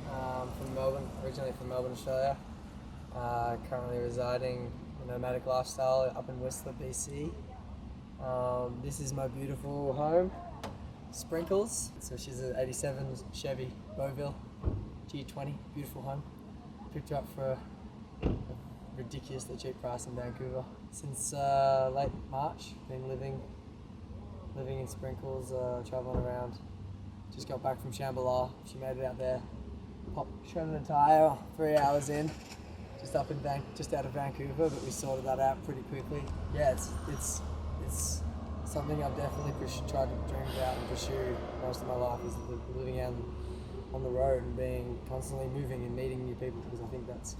Caroline, from Melbourne, originally from Melbourne, Australia. Currently residing a nomadic lifestyle up in Whistler, BC. This is my beautiful home, Sprinkles. So she's an 87 Chevy G20, beautiful home. Picked her up for a ridiculously cheap price in Vancouver. Since late March, been living in Sprinkles, traveling around. Just got back from Shambhala. She made it out there. Shredded a tire 3 hours in, just out of Vancouver, but we sorted that out pretty quickly. Yeah, it's something I've definitely tried to dream about and pursue most of my life, is living out on the road and being constantly moving and meeting new people, because I think that's,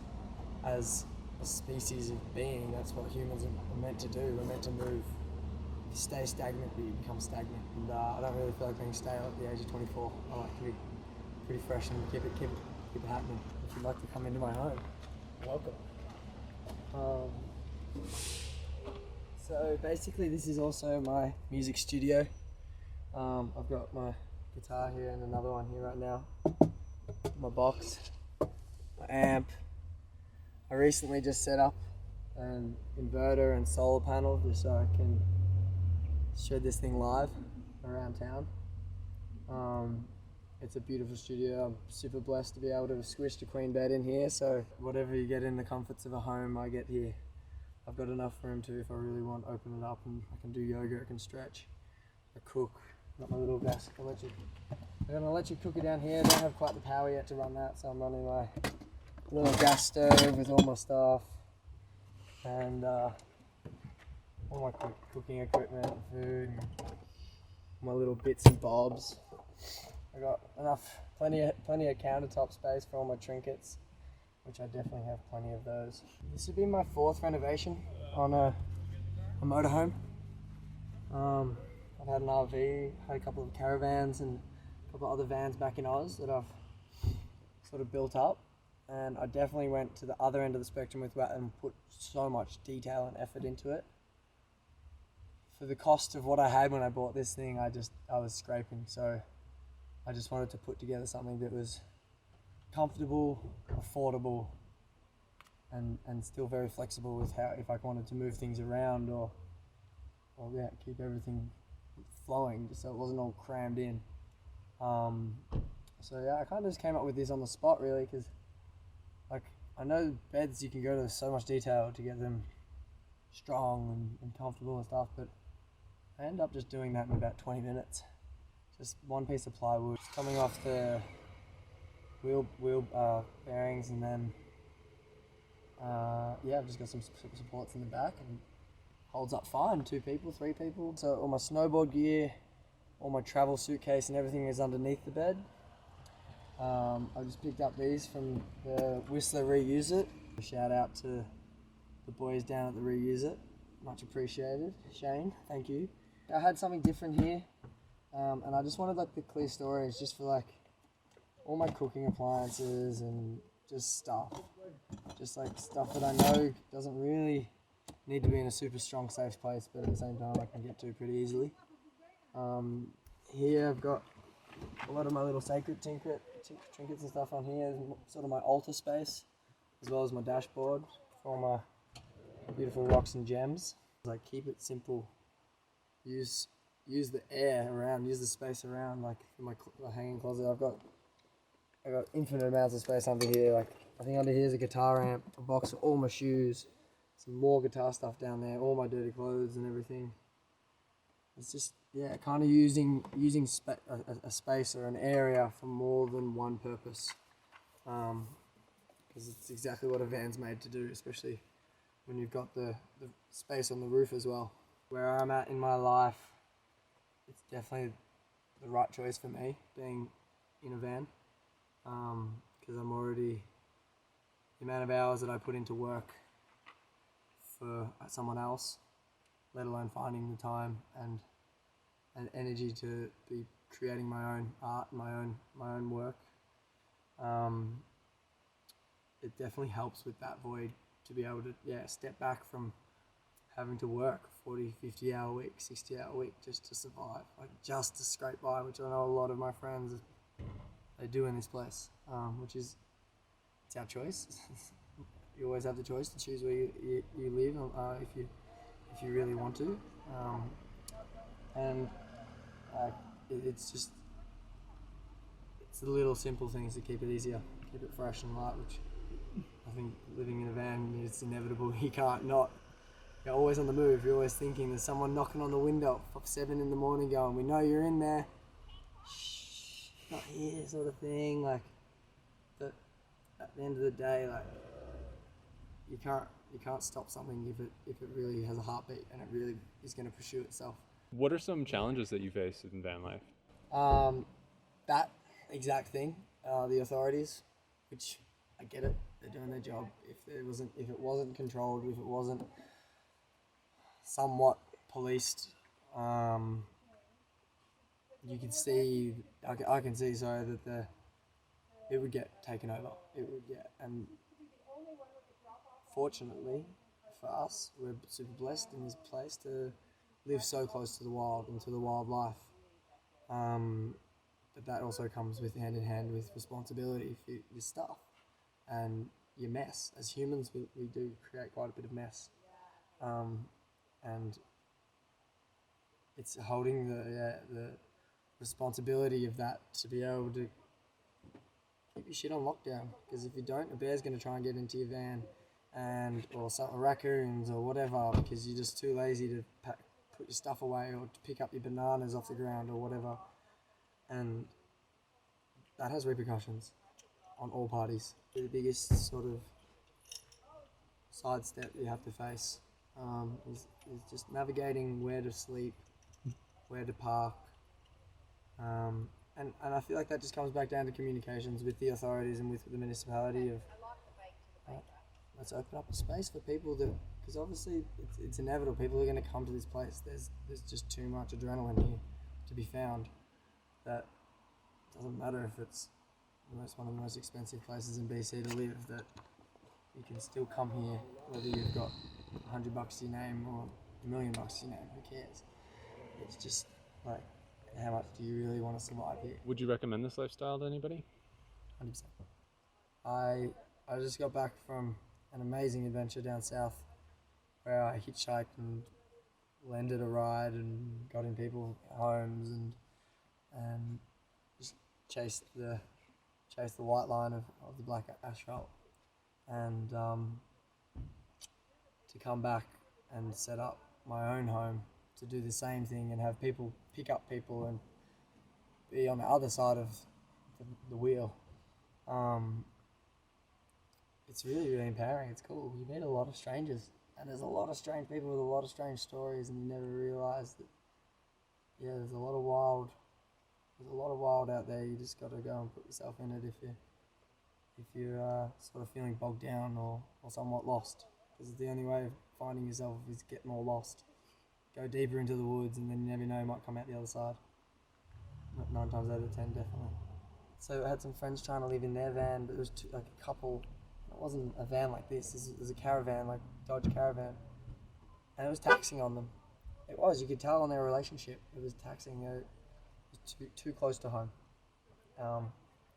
as a species of being, that's what humans are meant to do. We're meant to move. If you stay stagnant, you become stagnant, and I don't really feel like being stale at the age of 24. I like to be pretty fresh and keep it happening. If you'd like to come into my home, welcome. So basically this is also my music studio. I've got my guitar here and another one here right now. My box, my amp. I recently just set up an inverter and solar panel just so I can shed this thing live around town. It's a beautiful studio. I'm super blessed to be able to have squished a queen bed in here, so whatever you get in the comforts of a home, I get here. I've got enough room to, if I really want, open it up, and I can do yoga, I can stretch, I cook. Got my little gas. I'm gonna let you cook it down here. I don't have quite the power yet to run that, so I'm running my little gas stove with all my stuff and all my cooking equipment, food, my little bits and bobs. I got plenty of countertop space for all my trinkets, which I definitely have plenty of those. This would be my 4th renovation on a motorhome. I've had an RV, had a couple of caravans and a couple of other vans back in Oz that I've sort of built up, and I definitely went to the other end of the spectrum with that and put so much detail and effort into it. For the cost of what I had when I bought this thing, I was scraping, so I just wanted to put together something that was comfortable, affordable, and still very flexible with how, if I wanted to move things around or yeah, keep everything flowing, just so it wasn't all crammed in. So yeah, I kind of just came up with this on the spot, really, because like, I know beds, you can go to so much detail to get them strong and comfortable and stuff, but I end up just doing that in about 20 minutes. Just one piece of plywood coming off the wheel bearings, and then yeah, I've just got some supports in the back and holds up fine. 2 people, 3 people. So all my snowboard gear, all my travel suitcase and everything is underneath the bed. I just picked up these from the Whistler Reuse It. Shout out to the boys down at the Reuse It. Much appreciated. Shane, thank you. I had something different here, and I just wanted like the clear storage just for like all my cooking appliances and just stuff. Just like stuff that I know doesn't really need to be in a super strong, safe place, but at the same time I can get to pretty easily. Here I've got a lot of my little sacred trinkets and stuff on here, sort of my altar space, as well as my dashboard for all my beautiful rocks and gems. Like, keep it simple. Use the air around, use the space around. Like for my hanging closet, I've got infinite amounts of space under here. Like, I think under here is a guitar amp, a box of all my shoes, some more guitar stuff down there, all my dirty clothes and everything. It's just, yeah, kind of using a space or an area for more than one purpose, because it's exactly what a van's made to do, especially when you've got the space on the roof as well. Where I'm at in my life, it's definitely the right choice for me, being in a van, because I'm already, the amount of hours that I put into work for someone else, let alone finding the time and energy to be creating my own art, my own work. It definitely helps with that void to be able to, yeah, step back from having to work 40, 50 hour week, 60 hour week just to survive, like just to scrape by, which I know a lot of my friends, they do in this place, which is, it's our choice. You always have the choice to choose where you live if you really want to, and it's just, it's the little simple things that keep it easier, keep it fresh and light, which I think living in a van, it's inevitable. You can't not. You're always on the move. You're always thinking there's someone knocking on the window at 7 in the morning going, we know you're in there. Shh, not here, sort of thing. Like, but at the end of the day, like, you can't stop something if it really has a heartbeat and it really is going to pursue itself. What are some challenges that you face in van life? That exact thing, the authorities, which I get it, they're doing their job. If it wasn't controlled, if it wasn't somewhat policed, you could see, I can see, sorry, that it would get taken over. It would get, and fortunately for us, we're super blessed in this place to live so close to the wild and to the wildlife. But that also comes with hand in hand with responsibility for your stuff and your mess. As humans, we do create quite a bit of mess, and it's holding the responsibility of that to be able to keep your shit on lockdown. Because if you don't, a bear's going to try and get into your van, or raccoons or whatever, because you're just too lazy to put your stuff away or to pick up your bananas off the ground or whatever, and that has repercussions on all parties. The biggest sort of sidestep you have to face is just navigating where to sleep, where to park, and I feel like that just comes back down to communications with the authorities and with the municipality of let's open up a space for people that, because obviously it's inevitable, people are going to come to this place. There's just too much adrenaline here to be found. That doesn't matter if it's one of the most expensive places in BC to live, that you can still come here whether you've got $100 to your name or $1 million to your name. Who cares? It's just like, how much do you really want to survive here? Would you recommend this lifestyle to anybody? 100%. I just got back from an amazing adventure down south where I hitchhiked and lended a ride and got in people's homes and just chased the white line of the black asphalt, and to come back and set up my own home to do the same thing and have people pick up people and be on the other side of the wheel. It's really, really empowering. It's cool. You meet a lot of strangers, and there's a lot of strange people with a lot of strange stories, and you never realise that, yeah, there's a lot of wild out there. You just got to go and put yourself in it if you're sort of feeling bogged down or somewhat lost, because the only way of finding yourself is get more lost. Go deeper into the woods, and then you never know, you might come out the other side. 9 times out of 10, definitely. So I had some friends trying to live in their van, but it was like a couple. It wasn't a van like this. It was a caravan, like Dodge Caravan, and it was taxing on them. It was. You could tell on their relationship. It was taxing. It was too close to home,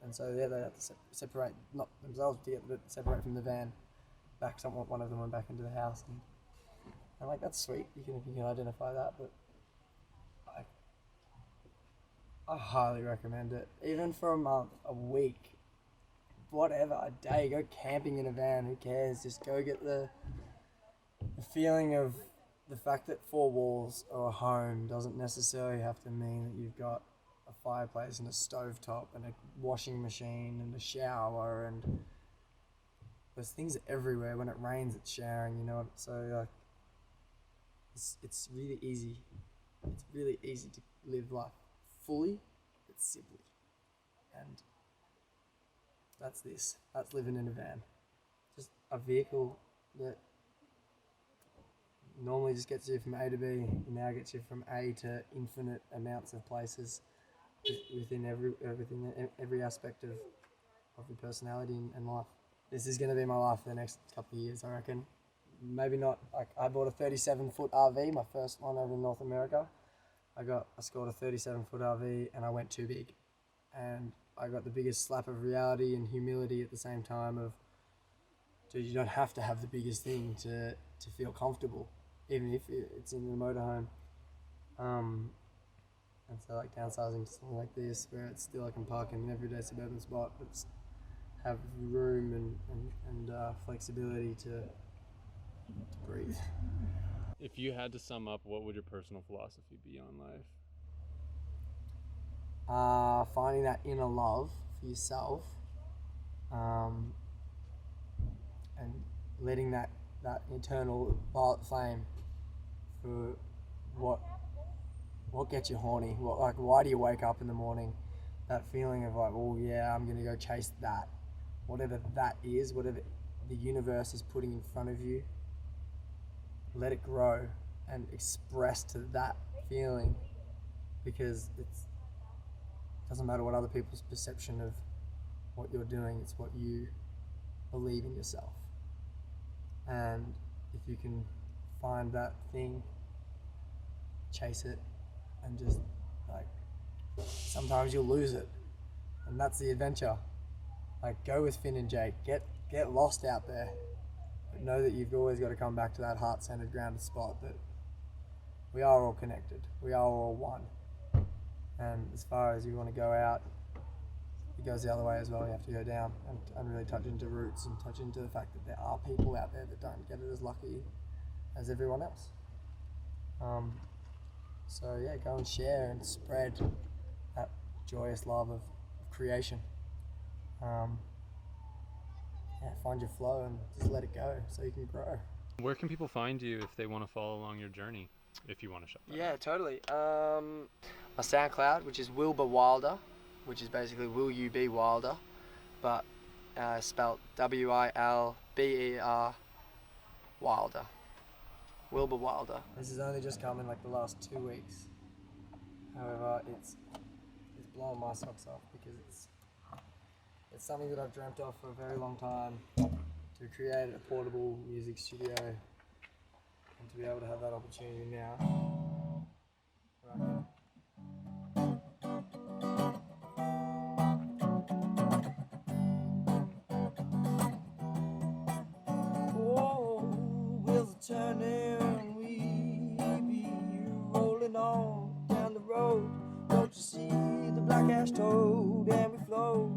and so yeah, they had to separate, not themselves together, but separate from the van. Back, one of them went back into the house, and like, that's sweet. You can identify that, but I highly recommend it. Even for a month, a week, whatever, a day, go camping in a van, who cares? Just go get the feeling of the fact that 4 walls or a home doesn't necessarily have to mean that you've got a fireplace and a stovetop and a washing machine and a shower, and there's things everywhere. When it rains, it's showering, you know. So like, it's really easy. It's really easy to live life fully, but simply, and that's living in a van. Just a vehicle that normally just gets you from A to B, now gets you from A to infinite amounts of places within every aspect of your personality and life. This is going to be my life for the next couple of years, I reckon. Maybe not. Like, I bought a 37-foot RV, my first one over in North America. I scored a 37-foot RV, and I went too big, and I got the biggest slap of reality and humility at the same time of, dude, you don't have to have the biggest thing to feel comfortable, even if it's in the motorhome. And so like downsizing to something like this, where it's still I can park in an everyday suburban spot, but have room and flexibility to breathe. If you had to sum up, what would your personal philosophy be on life? Finding that inner love for yourself, and letting that eternal violet flame for what gets you horny. Why do you wake up in the morning? That feeling of like, oh yeah, I'm gonna go chase that, whatever that is, whatever the universe is putting in front of you. Let it grow and express to that feeling, because it doesn't matter what other people's perception of what you're doing, it's what you believe in yourself. And if you can find that thing, chase it, and just like, sometimes you'll lose it, and that's the adventure. Like, go with Finn and Jake, get lost out there, but know that you've always got to come back to that heart-centered, grounded spot, that we are all connected, we are all one. And as far as you want to go out, it goes the other way as well. You have to go down and really touch into roots and touch into the fact that there are people out there that don't get it as lucky as everyone else. So yeah, go and share and spread that joyous love of creation. Find your flow and just let it go so you can grow. Where can people find you if they want to follow along your journey, if you want to shut that? Yeah, totally. My SoundCloud, which is Wilbur Wilder, which is basically Will You Be Wilder, but spelled WILBER Wilder. Wilbur Wilder. This has only just come in like the last 2 weeks. However, it's blowing my socks off, because it's something that I've dreamt of for a very long time, to create a portable music studio, and to be able to have that opportunity now. Right now. Wheels are turning, we be rolling on down the road. Don't you see the black ash toad, and we float